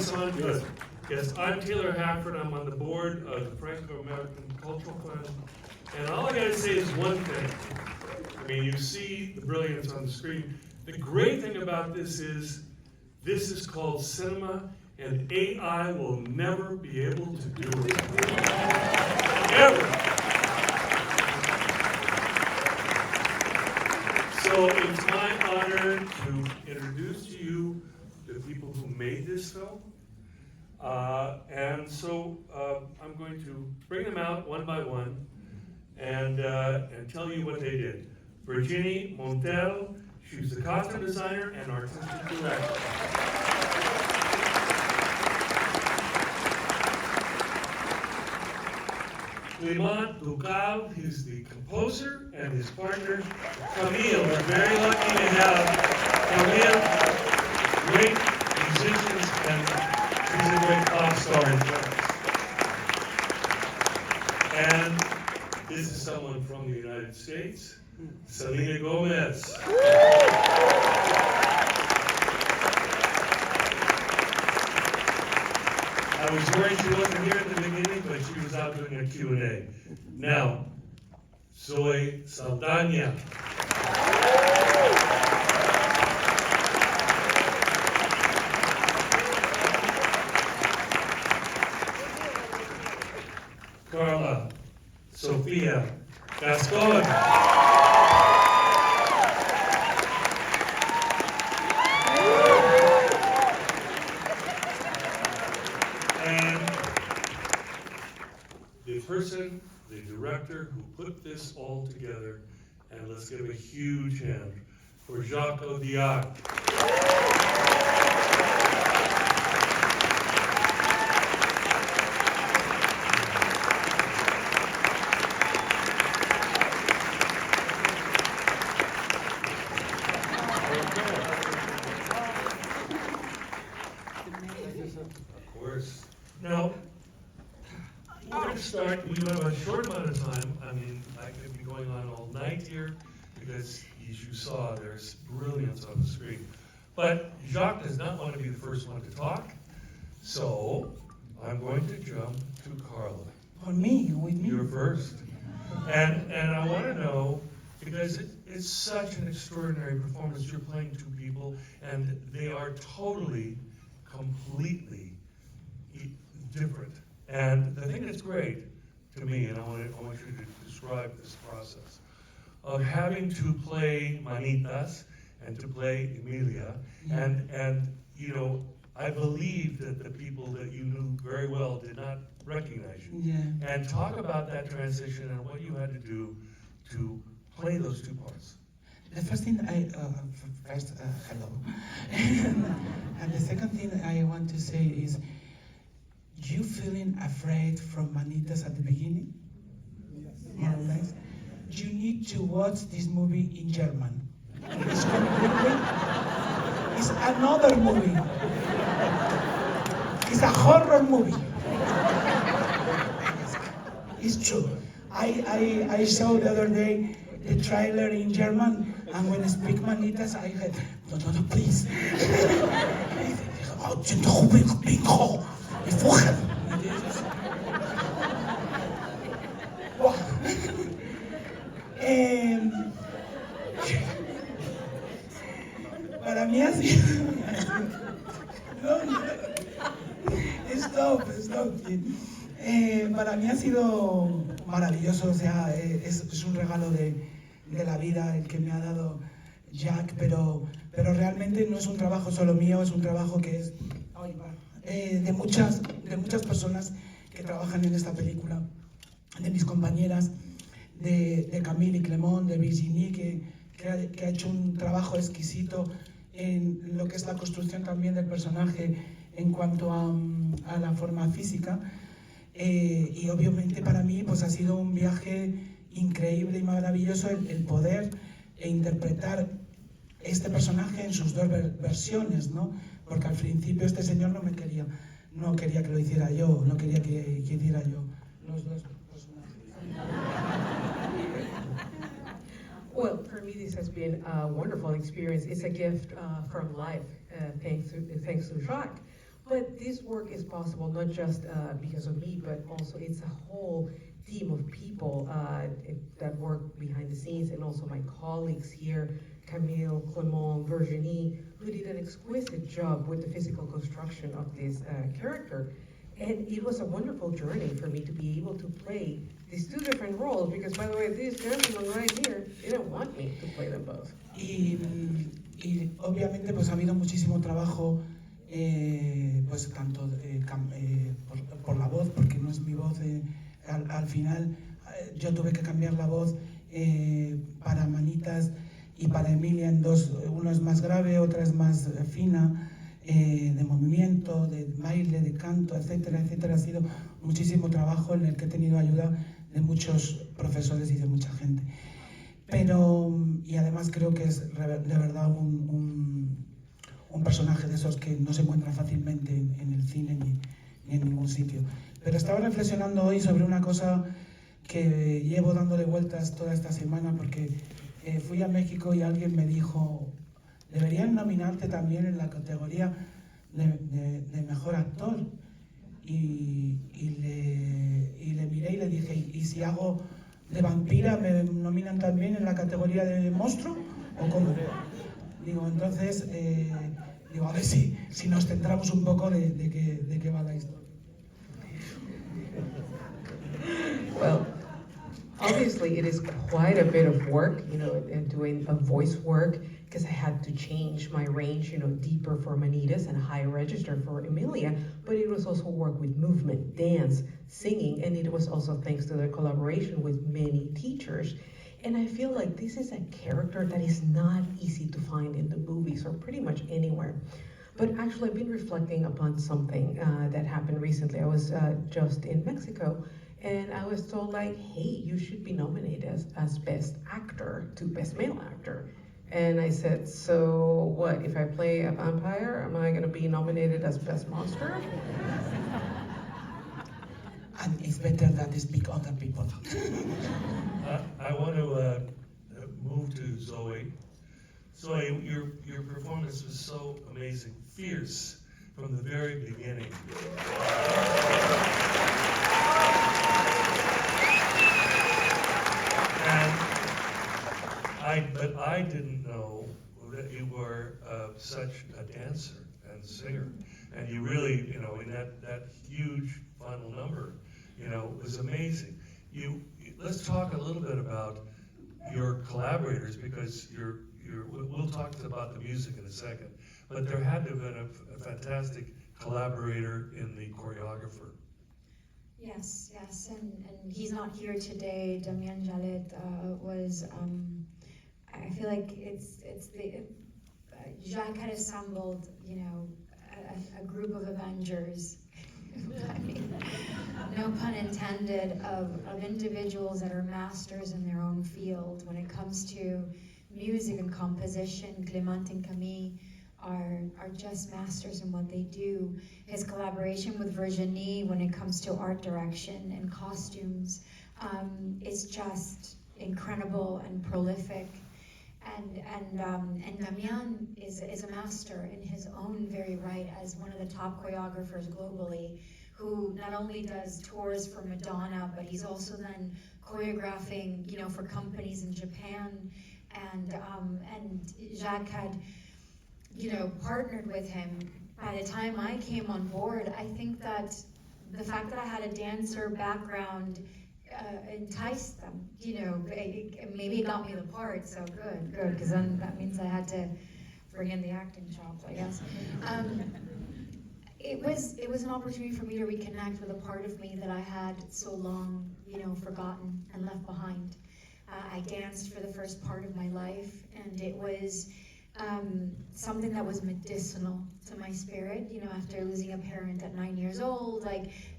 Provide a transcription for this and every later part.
this on? Good. Yes, I'm Taylor Hackford. I'm on the board of the Franco-American Cultural Fund. And all I gotta say is one thing. I mean, you see the brilliance on the screen. The great thing about this is called cinema, and AI will never be able to do it. Ever. So it's my honor to introduce to you the people who made this film. And so I'm going to bring them out one by one and tell you what they did. Virginie, Montel, she's the costume designer and artistic director. Clément, Ducol, he's the composer, and his partner, Camille. We're very lucky to have Camille, great musicians, and she's a great pop star in France. And this is someone from the United States, Selena Gomez. I was worried she wasn't here at the beginning, but she was out doing a Q&A. Now, Zoe Saldaña. Karla, Sofía, Gascón. The director who put this all together, and let's give a huge hand for Jacques Audiard. Of course. Now, we're going to start. We have a short amount of time. I mean, I could be going on all night here because, as you saw, there's brilliance on the screen. But Jacques does not want to be the first one to talk, so I'm going to jump to Karla. On me, with me. You're first. And I want to know, because it's such an extraordinary performance. You're playing two people, and they are totally, completely different. And the thing that's great to me, and I want you to describe this process, of having to play Manitas and to play Emilia, and you know, I believe that the people that you knew very well did not recognize you. Yeah. And talk about that transition and what you had to do to play those two parts. The first thing hello. And the second thing I want to say is, you feeling afraid from Manitas at the beginning? Yes. More or less? You need to watch this movie in German. It's completely, it's another movie. It's a horror movie. It's true. I saw the other day the trailer in German, and when I speak Manitas, I had, no, please. Para mí ha sido... Stop. Para mí ha sido maravilloso, o sea, es un regalo de la vida el que me ha dado Jacques, pero realmente no es un trabajo solo mío, es un trabajo que es de muchas personas que trabajan en esta película, de mis compañeras, de Camille y Clément, de Virginie, que ha hecho un trabajo exquisito en lo que es la construcción también del personaje en cuanto a la forma física, y obviamente para mí pues ha sido un viaje increíble y maravilloso el poder interpretar este personaje en sus dos versiones, ¿no? Porque al principio este señor no quería que lo hiciera yo, no quería que hiciera yo los dos personajes. Well, for me, this has been a wonderful experience. It's a gift from life, thanks to Jacques. But this work is possible not just because of me, but also it's a whole team of people that work behind the scenes, and also my colleagues here, Camille, Clément, Virginie, who did an exquisite job with the physical construction of this character. And it was a wonderful journey for me to be able to play these two different roles, because by the way, this gentleman right here didn't want me to play them both. Y obviamente pues ha habido muchísimo trabajo, pues tanto por la voz, porque no es mi voz, al final yo tuve que cambiar la voz para Manitas y para Emilia en dos, uno es más grave, otra es más fina, de movimiento, de baile, de canto, etcétera, etcétera. Ha sido muchísimo trabajo en el que he tenido ayuda de muchos profesores y de mucha gente. Pero, y además creo que es de verdad un personaje de esos que no se encuentra fácilmente en el cine ni en ningún sitio. Pero estaba reflexionando hoy sobre una cosa que llevo dándole vueltas toda esta semana, porque fui a México y alguien me dijo, deberían nominarte también en la categoría de mejor actor. Y le miré y le dije, ¿y si hago de vampira me nominan también en la categoría de monstruo? ¿O cómo? Digo, entonces, a ver si nos centramos un poco de qué va la historia. Well, obviously it is quite a bit of work, and doing a voice work, because I had to change my range, deeper for Manitas and high register for Emilia, but it was also work with movement, dance, singing, and it was also thanks to the collaboration with many teachers. And I feel like this is a character that is not easy to find in the movies or pretty much anywhere. But actually, I've been reflecting upon something that happened recently. I was just in Mexico, and I was told, like, hey, you should be nominated as Best Actor to Best Male Actor. And I said, so what, if I play a vampire, am I going to be nominated as Best Monster? And it's better than they speak other people. I want to move to Zoe. Zoe, your performance was so amazing, fierce from the very beginning. But I didn't know that you were such a dancer and singer, and you really, in that huge final number, was amazing. Let's talk a little bit about your collaborators, because we'll talk about the music in a second, but there had to have been a fantastic collaborator in the choreographer. Yes, and he's not here today. Damien Jallet was. I feel like Jacques had assembled, a group of Avengers. I mean, no pun intended, of individuals that are masters in their own field. When it comes to music and composition, Clément and Camille are just masters in what they do. His collaboration with Virginie when it comes to art direction and costumes is just incredible and prolific. And Damien is a master in his own very right as one of the top choreographers globally, who not only does tours for Madonna, but he's also then choreographing, for companies in Japan. And Jacques had, partnered with him. By the time I came on board, I think that the fact that I had a dancer background enticed them, maybe it got me the part, so good, because then that means I had to bring in the acting chops, I guess. It was an opportunity for me to reconnect with a part of me that I had so long, forgotten and left behind. I danced for the first part of my life, and it was something that was medicinal to my spirit. After losing a parent at 9 years old,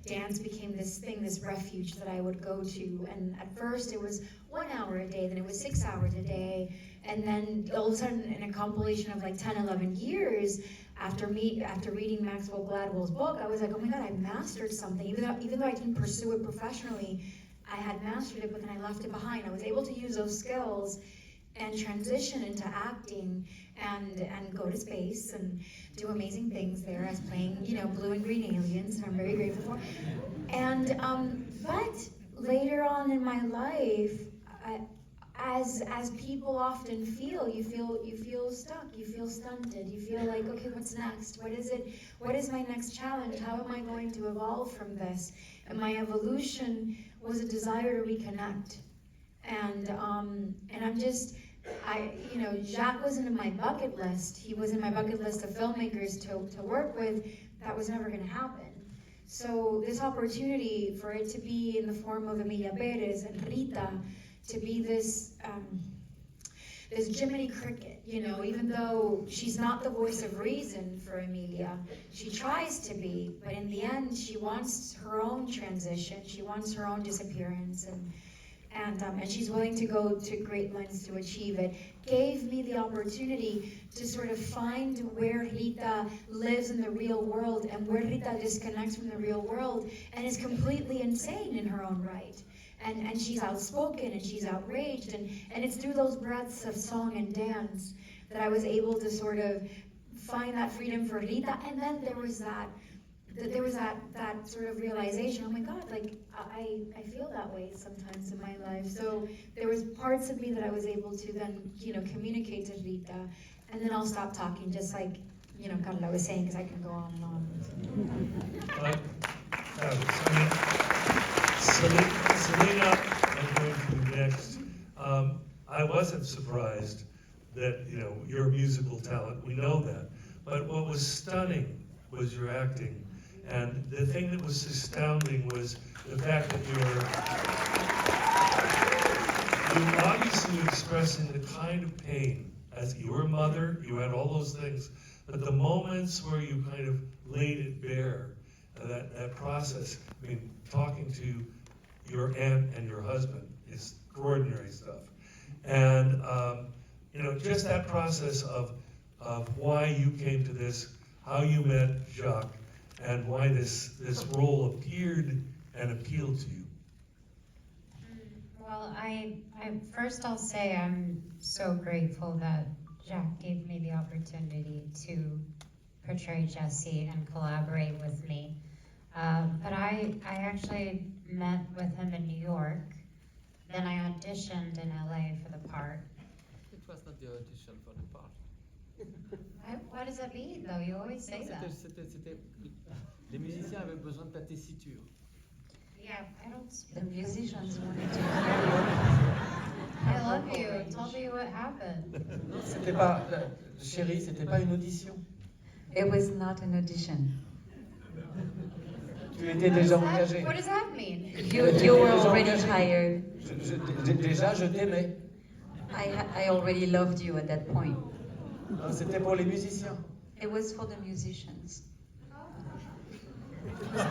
dance became this thing, this refuge that I would go to. And at first it was 1 hour a day, then it was 6 hours a day. And then all of a sudden, in a compilation of 10, 11 years, after reading Maxwell Gladwell's book, I was like, oh my God, I mastered something. Even though I didn't pursue it professionally, I had mastered it, but then I left it behind. I was able to use those skills and transition into acting and go to space and do amazing things there as playing, you know, blue and green aliens, and I'm very grateful for. And but later on in my life, as people often feel, you feel stuck, you feel stunted, you feel like, okay, what's next? What is it? What is my next challenge? How am I going to evolve from this? And my evolution was a desire to reconnect. And I'm just, you know, Jacques wasn't in my bucket list. He was in my bucket list of filmmakers to work with. That was never going to happen. So this opportunity for it to be in the form of Emilia Pérez and Rita, to be this this Jiminy Cricket, you know, even though she's not the voice of reason for Emilia, she tries to be, but in the end, she wants her own transition. She wants her own disappearance, and she's willing to go to great lengths to achieve it. Gave me the opportunity to sort of find where Rita lives in the real world and where Rita disconnects from the real world and is completely insane in her own right. And she's outspoken and she's outraged, and it's through those breaths of song and dance that I was able to sort of find that freedom for Rita. And then there was that sort of realization, oh my God, like I feel that way sometimes in my life. So there was parts of me that I was able to then, you know, communicate to Rita, and then I'll stop talking, just like, you know, Carla was saying, because I can go on and on. Selena, I'm going to you next. I wasn't surprised that, you know, you're a musical talent. We know that. But what was stunning was your acting. And the thing that was astounding was the fact that you obviously were expressing the kind of pain. As you were a mother, you had all those things. But the moments where you kind of laid it bare, that process, I mean, talking to your aunt and your husband, is extraordinary stuff. And, you know, just that process of why you came to this, how you met Jacques, and why this role appeared and appealed to you. Well, first I'll say I'm so grateful that Jacques gave me the opportunity to portray Jesse and collaborate with me. But I actually met with him in New York. Then I auditioned in LA for the part. It was not the audition for the part. What does that mean, though? You always say that. Les musiciens avaient besoin de ta tessiture. Yeah, I don't. The musicians wanted to I love you. Tell me what happened. Non, c'était pas, chérie, c'était pas une audition. It was not an audition. Tu étais déjà engagé. What does that mean? You were already hired. Déjà, je t'aimais. I already loved you at that point. Non, c'était pour les musiciens. It was for the musicians. Oh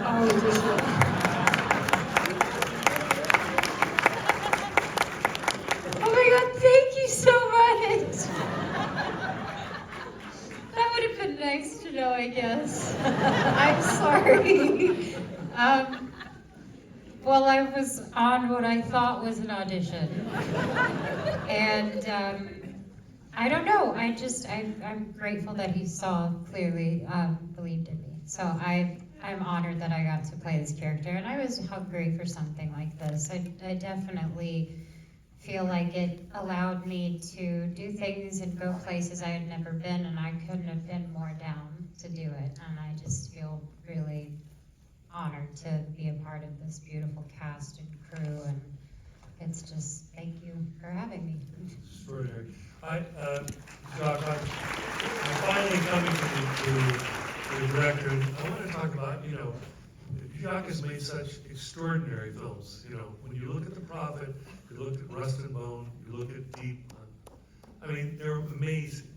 my God, thank you so much. That would have been nice to know, I guess. I'm sorry. Well, I was on what I thought was an audition. And I don't know, I'm grateful that he saw clearly, believed in me. So I'm honored that I got to play this character, and I was hungry for something like this. I definitely feel like it allowed me to do things and go places I had never been, and I couldn't have been more down to do it. And I just feel really honored to be a part of this beautiful cast and crew, and it's just, thank you for having me. Extraordinary. Jacques, I'm finally coming to the director. I want to talk about, you know, Jacques has made such extraordinary films. You know, when you look at The Prophet, you look at Rust and Bone, you look at Deep. I mean, they're amazing.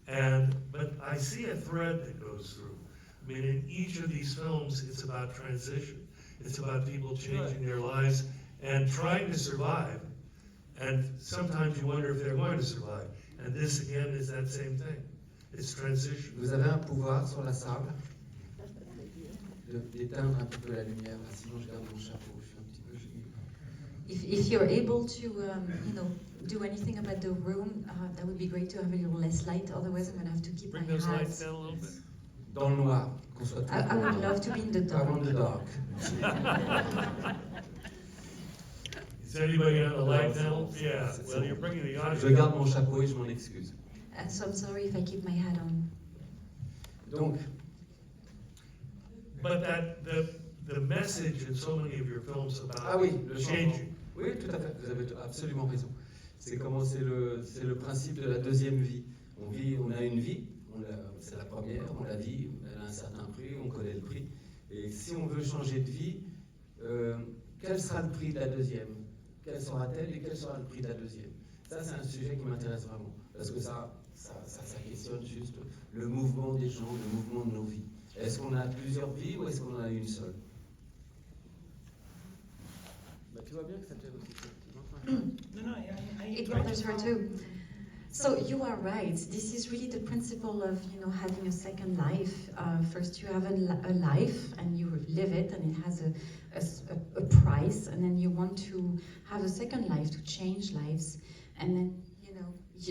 But I see a thread that goes through. I mean, in each of these films, it's about transition. It's about people changing their lives and trying to survive. And sometimes you wonder if they're going to survive. And this, again, is that same thing. It's transition. Vous avez un pouvoir sur la sable d'éteindre un petit peu la lumière. Sinon, je garde mon chapeau. Je suis un petit peu gêné. if you're able to, do anything about the room, that would be great to have a little less light. Otherwise, I'm gonna have to keep Bring my those lights hats. down a little bit. Dans le noir, qu'on soit I tout would love to be in the I want the dark. dark. Is anybody on the light panel? Yeah, well, you're bringing the audience. Je garde mon chapeau et je m'en excuse. So I'm sorry if I keep my hat on. Donc, But the message in so many of your films about ah oui, le changement. changing. Oui, tout à fait, vous avez absolument raison. C'est le principe de la deuxième vie. On a une vie, c'est la première, on la vit, elle a un certain prix, on connaît le prix. Et si on veut changer de vie, quel sera le prix de la deuxième? Quelle sera-t-elle et quel sera le prix de la deuxième? Ça, c'est un sujet qui m'intéresse vraiment, parce que ça questionne juste le mouvement des gens, le mouvement de nos vies. Est-ce qu'on a plusieurs vies ou est-ce qu'on en a une seule? Bah, tu vois bien que ça te gêne aussi. No, no, It bothers her too. So you are right. This is really the principle of having a second life. First you have a life and you live it, and it has a price, and then you want to have a second life to change lives, and then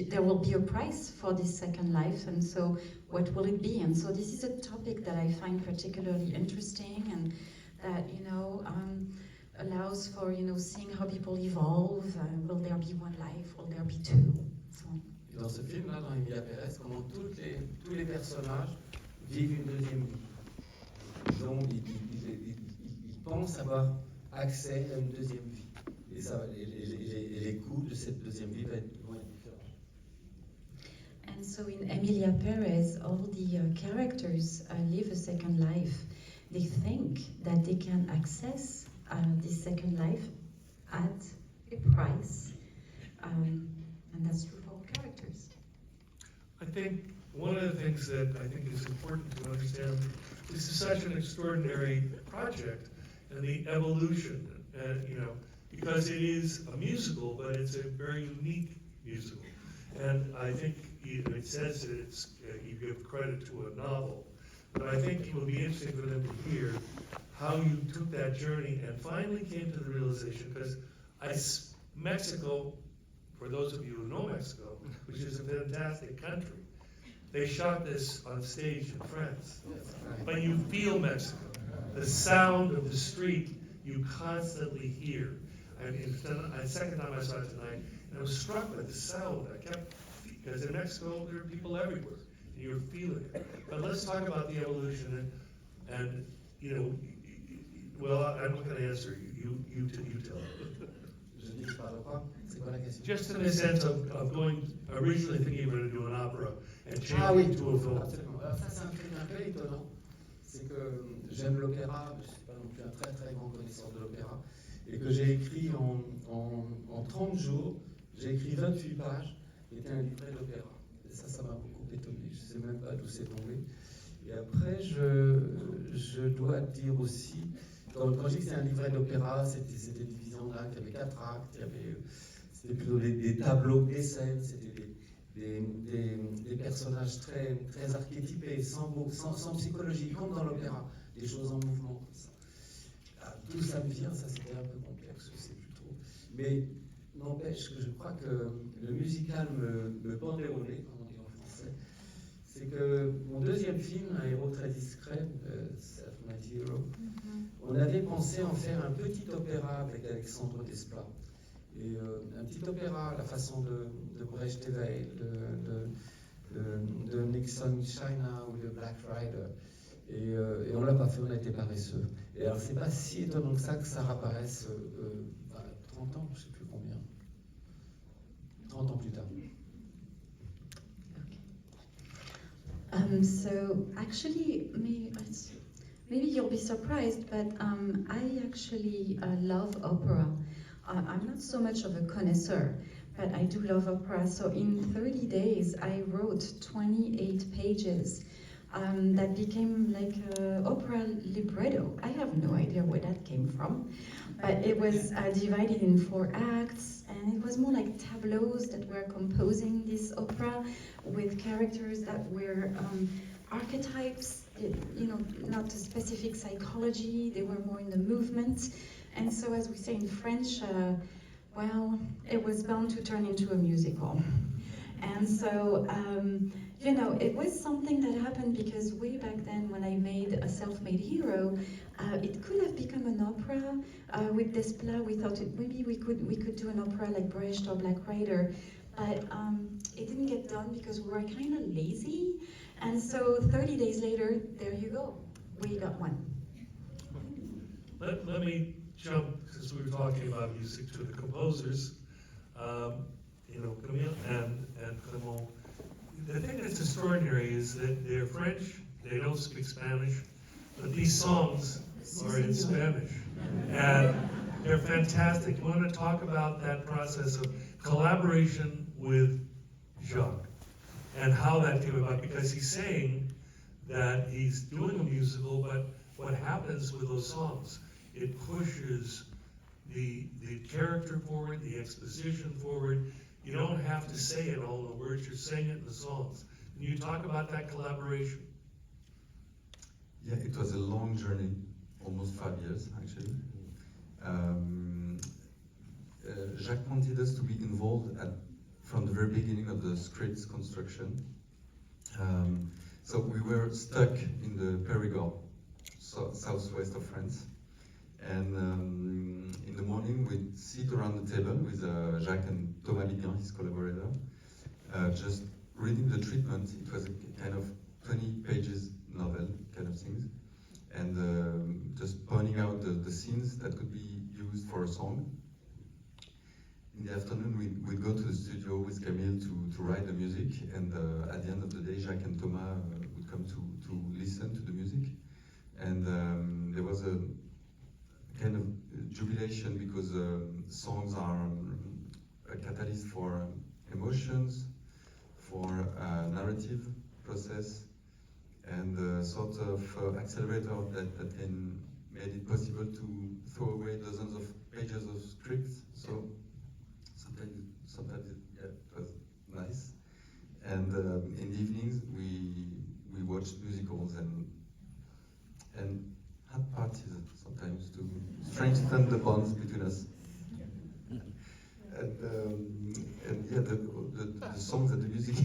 there will be a price for this second life, and so what will it be? And so this is a topic that I find particularly interesting, and that allows for seeing how people evolve. Will there be one life? Will there be two? So. Et dans ce film-là, dans Emilia Pérez, comment tous les personnages vivent une deuxième vie. Donc, ils pensent avoir accès à une deuxième vie. Et les coûts de cette deuxième vie vont être différents. And so in Emilia Pérez, all the characters live a second life. They think that they can access this second life at a price. And that's true for all characters. I think one of the things that I think is important to understand, this is such an extraordinary project, and the evolution, because it is a musical, but it's a very unique musical. And I think it says that you give credit to a novel, but I think it will be interesting for them to hear how you took that journey and finally came to the realization, because Mexico, for those of you who know Mexico, which is a fantastic country, they shot this on stage in France. But you feel Mexico. The sound of the street you constantly hear. The second time I saw it tonight, and I was struck by the sound. Because in Mexico there are people everywhere, and you're feeling it. But let's talk about the evolution, and well, I'm not going to answer you. You tell. Je dis que je parle pas. C'est quoi la question? Just in the sense of going, originally thinking you were going to do an opera and change Ah oui, it to a film. absolument. Alors ça, c'est un truc un peu étonnant. C'est que j'aime l'opéra, je ne suis pas non plus un très très grand connaisseur de l'opéra, et que j'ai écrit en 30 jours, j'ai écrit 28 pages, qui était un livret d'opéra. Et ça m'a beaucoup étonné, je ne sais même pas d'où c'est tombé. Et après, je dois dire aussi, quand je dis que c'est un livret d'opéra, c'était divisé en actes, il y avait 4 actes, c'était plutôt des tableaux, des scènes, c'était des personnages très, très archétypés, sans psychologie, comme dans l'opéra, des choses en mouvement, comme ça. D'où ça me vient, ça c'était un peu complexe, je ne sais plus trop. Mais n'empêche que je crois que le musical me pendait au nez, comme on dit en français. C'est que mon deuxième film, un héros très discret, Self-Made Hero, on avait pensé en faire un petit opéra avec Alexandre Desplat. Et un petit opéra à la façon de Brecht Éveil, de Nixon China ou de Black Rider. Et on ne l'a pas fait, on a été paresseux. Et alors c'est pas si étonnant que ça réapparaisse 30 ans, je ne sais plus combien. 30 ans plus tard. So actually, maybe you'll be surprised, but I actually love opera. I'm not so much of a connoisseur, but I do love opera. So in 30 days, I wrote 28 pages that became like an opera libretto. I have no idea where that came from, but it was divided in 4 acts, and it was more like tableaus that were composing this opera with characters that were archetypes, not a specific psychology, they were more in the movement. And so, as we say in French, well, it was bound to turn into a musical. And so, you know, it was something that happened because way back then when I made A Self-Made Hero, it could have become an opera. With Desplat, we thought maybe we could do an opera like Brecht or Black Rider, but it didn't get done because we were kind of lazy. And so 30 days later, there you go, we got one. Let me jump, because we were talking about music, to the composers, you know, Camille and Clément. The thing that's extraordinary is that they're French, they don't speak Spanish, but these songs are in Spanish. And they're fantastic. You want to talk about that process of collaboration with Jacques and how that came about? Because he's saying that he's doing a musical, but what happens with those songs, it pushes the character forward, the exposition forward. You don't have to say it all in the words, you're saying it in the songs. Can you talk about that collaboration? Yeah, it was a long journey, almost 5 years actually. Jacques wanted us to be involved from the very beginning of the script's construction. So we were stuck in the Périgord, southwest of France. And in the morning we'd sit around the table with Jacques and Thomas Libian, his collaborator, just reading the treatment. It was a kind of 20 pages novel kind of things, and just pointing out the scenes that could be used for a song. In the afternoon we'd go to the studio with Camille to write the music, and at the end of the day Jacques and Thomas would come to listen to the music. And there was a kind of jubilation because songs are a catalyst for emotions, for narrative process, and a sort of accelerator that can made it possible to throw away dozens of pages of scripts. So sometimes it was nice. And in the evenings we watched musicals and had parties sometimes to strengthen the bonds between us. And yeah, the songs and the music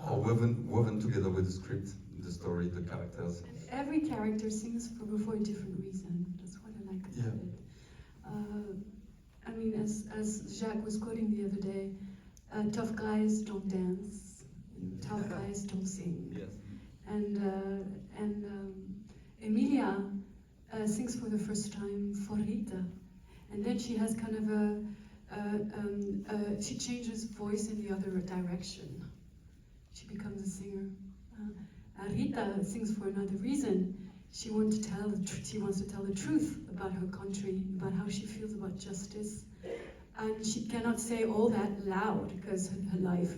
are woven together with the script, the story, the characters. Every character sings for a different reason. That's what I like about it. I mean, as Jacques was quoting the other day, tough guys don't dance, tough guys don't sing. Yes. And Emilia sings for the first time for Rita, and then she has kind of she changes voice in the other direction. She becomes a singer. Rita sings for another reason. She wants to tell the truth about her country, about how she feels about justice, and she cannot say all that loud because her life,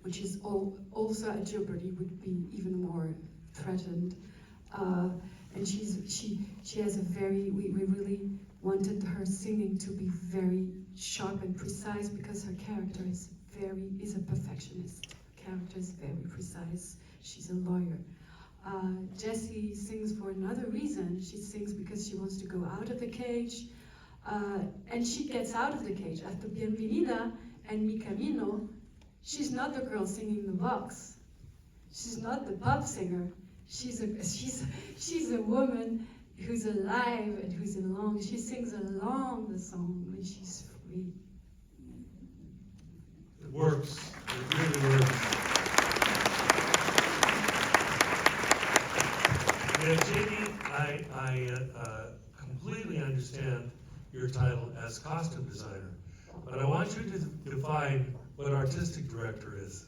which is also at jeopardy, would be even more threatened. And she has a very, we really wanted her singing to be very sharp and precise because her character is a perfectionist. Her character is very precise. She's a lawyer. Jessie sings for another reason. She sings because she wants to go out of the cage, and she gets out of the cage. After Bienvenida and Mi Camino, she's not the girl singing the box. She's not the pop singer. She's a woman who's alive and who's along. She sings along the song when she's free. It works. It really works. Yeah, Jamie, I completely understand your title as costume designer, but I want you to define what artistic director is.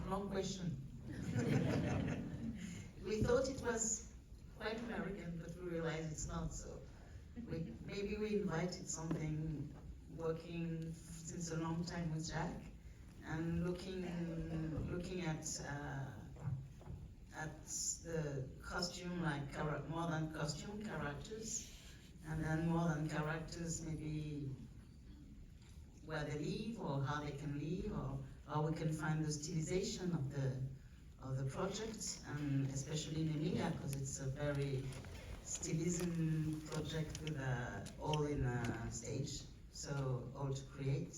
Long question. We thought it was quite American, but we realized it's not. So maybe we invited something working since a long time with Jacques, and looking at the costume, like more than costume characters, and then more than characters, maybe where they live or how they can live, or how we can find the stylization of the project, and especially in Emilia, because it's a very stilism project with all in a stage, so all to create.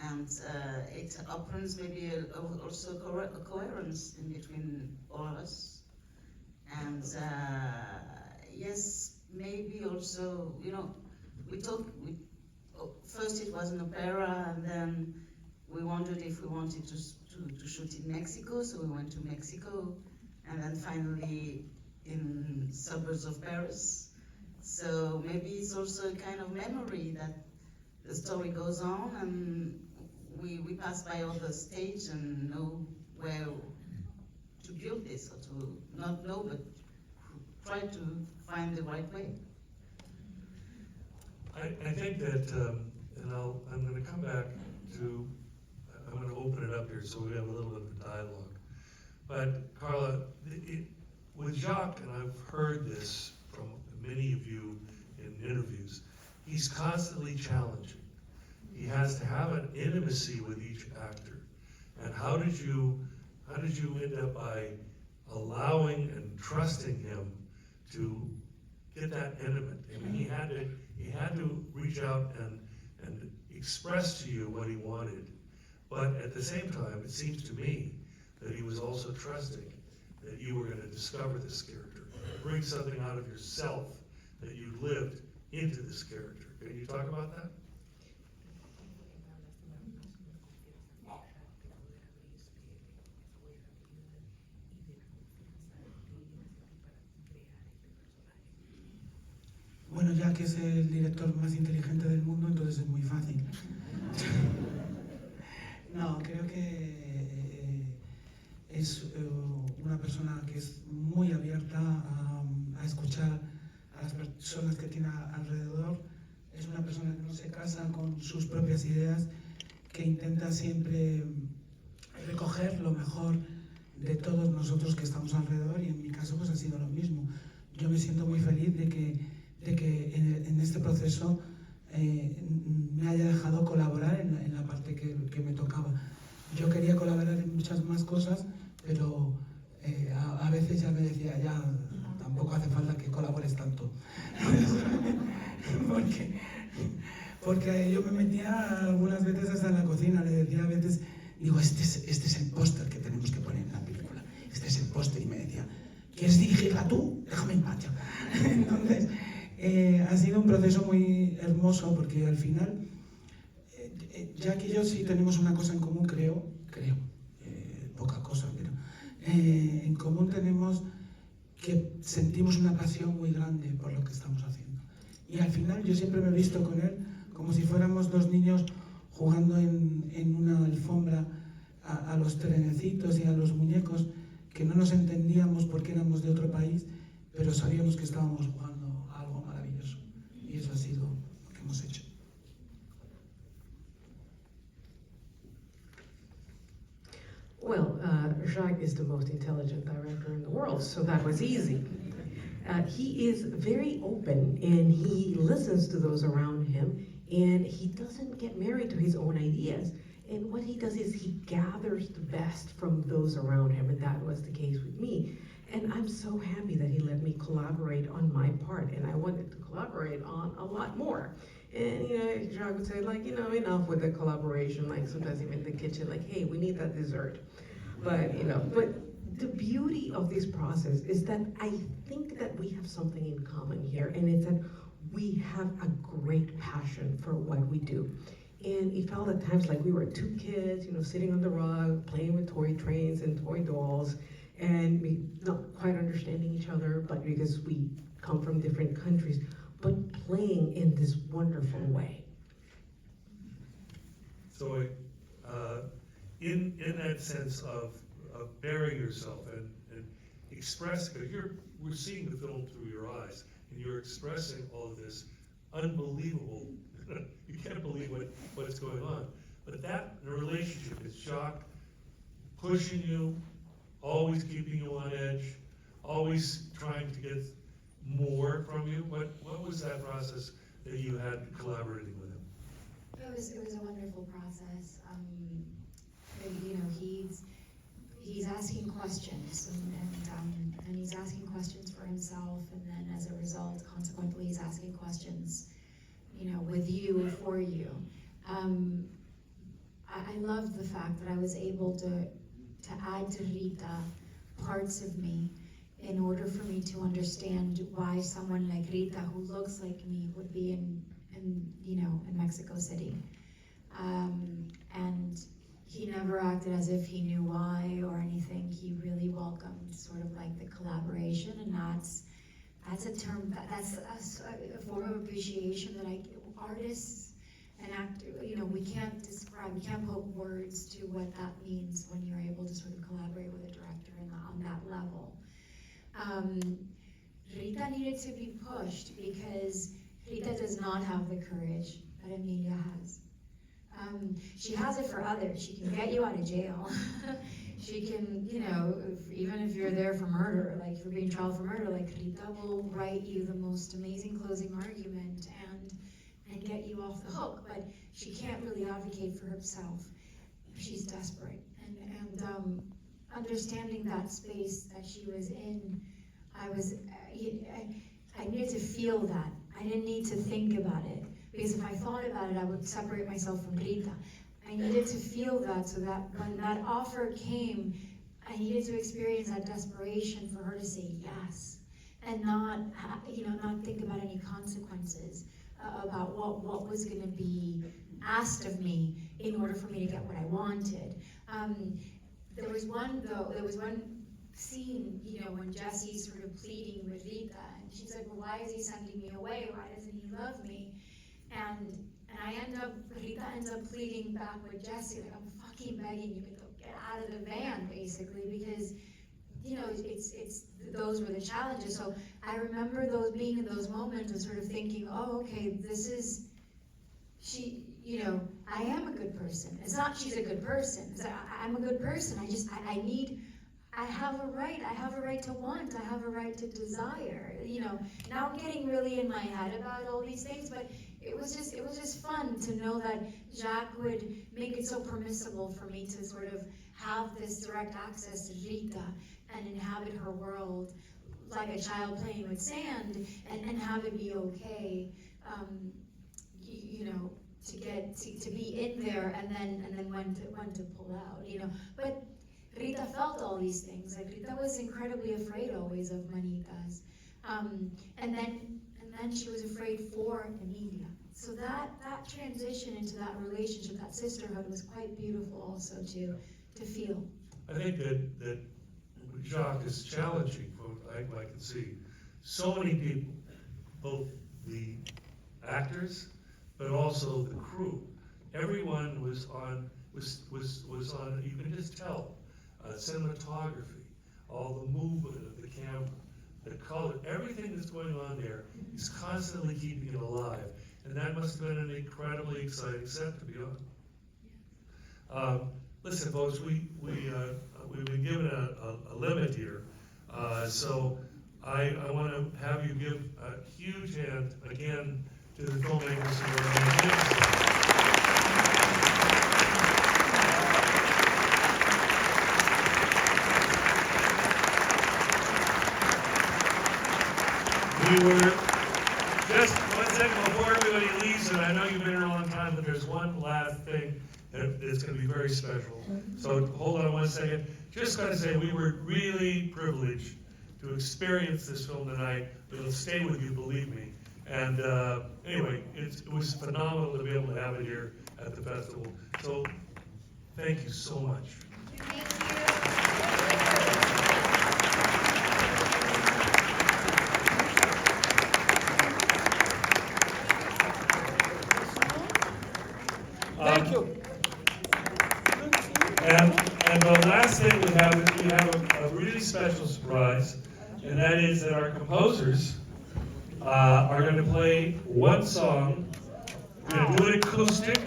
And it opens maybe also a coherence in between all of us. And yes, maybe also, first it was an opera, and then we wondered if we wanted to shoot in Mexico, so we went to Mexico, and then finally in suburbs of Paris. So maybe it's also a kind of memory that the story goes on, and we pass by all the stage and know where to build this, or to not know, but try to find the right way. I think that, and I'm going to come back to, I'm going to open it up here so we have a little bit of a dialogue. But Carla, with Jacques, and I've heard this from many of you in interviews, he's constantly challenging. He has to have an intimacy with each actor. And how did you end up by allowing and trusting him to get that intimate? I mean, he had to reach out and express to you what he wanted. But at the same time, it seems to me that he was also trusting that you were going to discover this character, bring something out of yourself that you lived into this character. Can you talk about that? Bueno, ya que es el director más inteligente del mundo, entonces es muy fácil. No, creo que es una persona que es muy abierta a escuchar a las personas que tiene alrededor. Es una persona que no se casa con sus propias ideas, que intenta siempre recoger lo mejor de todos nosotros que estamos alrededor, y en mi caso pues ha sido lo mismo. Yo me siento muy feliz de que en este proceso me haya dejado colaborar en la parte que me tocaba. Yo quería colaborar en muchas más cosas, pero a veces ya me decía, ya tampoco hace falta que colabores tanto. Porque yo me metía algunas veces hasta en la cocina, le decía a veces, digo, este es el póster que tenemos que poner en la película, este es el póster, y me decía, ¿quieres dirigirla tú? Déjame en paz. Entonces, ha sido un proceso muy hermoso, porque al final, ya que yo sí tenemos una cosa en común, creo, poca cosa, pero en común tenemos que sentimos una pasión muy grande por lo que estamos haciendo. Y al final yo siempre me he visto con él como si fuéramos dos niños jugando en una alfombra a los trenecitos y a los muñecos, que no nos entendíamos porque éramos de otro país, pero sabíamos que estábamos jugando a algo maravilloso. Y eso ha sido lo que hemos hecho. Well, Jacques is the most intelligent director in the world, so that was easy. He is very open, and he listens to those around him, and he doesn't get married to his own ideas. And what he does is he gathers the best from those around him, and that was the case with me. And I'm so happy that he let me collaborate on my part, and I wanted to collaborate on a lot more. And Jacques would say, enough with the collaboration, sometimes even in the kitchen, hey, we need that dessert. But the beauty of this process is that I think that we have something in common here, and it's that we have a great passion for what we do. And it felt at times like we were two kids, sitting on the rug, playing with toy trains and toy dolls, and we not quite understanding each other, but because we come from different countries, but playing in this wonderful way. So, in that sense of bearing yourself and expressing, because we're seeing the film through your eyes, and you're expressing all of this unbelievable, you can't believe what's going on. But that relationship is Jacques pushing you, always keeping you on edge, always trying to get more from you. What was that process that you had collaborating with him? It was a wonderful process. He's asking questions, and and he's asking questions for himself, and then as a result, consequently, he's asking questions, you know, with you or for you. I love the fact that I was able to add to Rita parts of me in order for me to understand why someone like Rita, who looks like me, would be in Mexico City. And he never acted as if he knew why or anything. He really welcomed sort of like the collaboration, and that's a term, that's a form of appreciation that artists and actors, you know, we can't describe, we can't put words to what that means when you're able to sort of collaborate with a director on that level. Rita needed to be pushed because Rita does not have the courage that Emilia has. She has it for others. She can get you out of jail. She can, you know, even if you're there for murder, like if you're being tried for murder, like Rita will write you the most amazing closing argument and get you off the hook. But she can't really advocate for herself. She's desperate. And understanding that space that she was in, I needed to feel that. I didn't need to think about it. Because if I thought about it, I would separate myself from Rita. I needed to feel that so that when that offer came, I needed to experience that desperation for her to say yes. And not think about any consequences about what was gonna be asked of me in order for me to get what I wanted. There was one scene, you know, when Jesse's sort of pleading with Rita, and she's like, well, why is he sending me away? Why doesn't he love me? And Rita ends up pleading back with Jesse, like, I'm fucking begging you to get out of the van, basically, because, you know, those were the challenges. So I remember being in those moments of sort of thinking, oh, okay, you know, I am a good person. It's not she's a good person. It's like, I'm a good person. I have a right to want, I have a right to desire. You know, now I'm getting really in my head about all these things, but it was just fun to know that Jacques would make it so permissible for me to sort of have this direct access to Rita and inhabit her world like a child playing with sand, and have it be okay, you know, to be in there, and then when to pull out, you know. But Rita felt all these things. Like Rita was incredibly afraid always of manitas, and then she was afraid for Emilia. So that transition into that relationship, that sisterhood, was quite beautiful also to feel. I think that Jacques is challenging from what I can see. So many people, both the actors, but also the crew. Everyone was on. You can just tell. Cinematography, all the movement of the camera, the color, everything that's going on there is constantly keeping it alive. And that must have been an incredibly exciting set to be on. Listen, folks, we've been given a limit here. So I want to have you give a huge hand again to the filmmakers who are magnificent. We were, just 1 second before everybody leaves, and I know you've been here a long time, but there's one last thing that is going to be very special. So hold on 1 second. Just got to say, we were really privileged to experience this film tonight. It'll stay with you, believe me. And anyway, it was phenomenal to be able to have it here at the festival. So thank you so much. Thank you. And the last thing we have is a really special surprise, and that is that our composers are going to play one song. We're going to do it acoustic,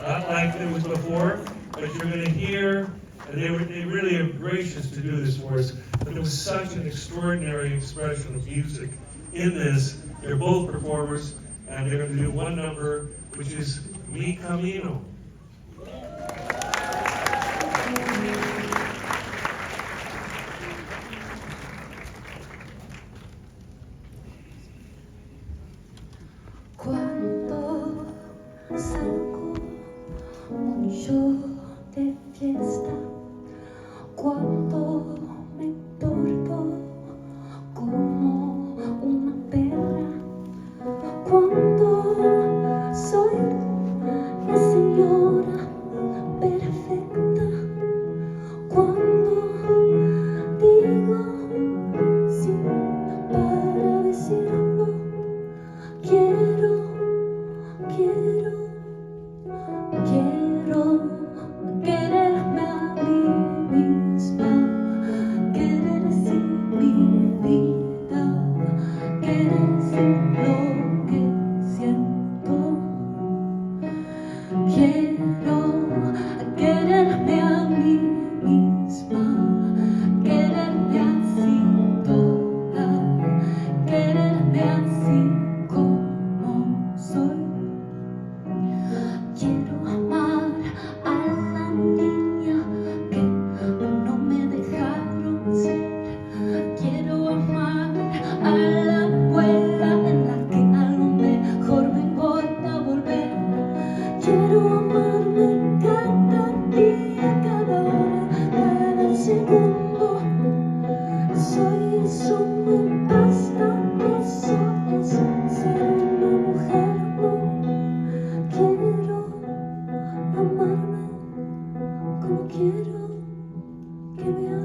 not like it was before, but you're going to hear, and they really are gracious to do this for us, but there was such an extraordinary expression of music in this. They're both performers, and they're going to do one number, which is Mi Camino. Cuando me porto como una perra, cuando soy la señora perfecta, cuando digo sí para decir no, quiero quererme a mí misma, querer sin mi vida, querer sin lo que siento. Quiero quererme a mí misma, quererme así toda, quererme así como soy. Quiero amar a la niña que no me dejaron ser. Quiero amar a la abuela en la que a lo mejor me importa volver. Quiero amarme cada día, cada hora, cada segundo. Soy eso, me basta, eso es ser una mujer, no. Quiero amarme como quiero que me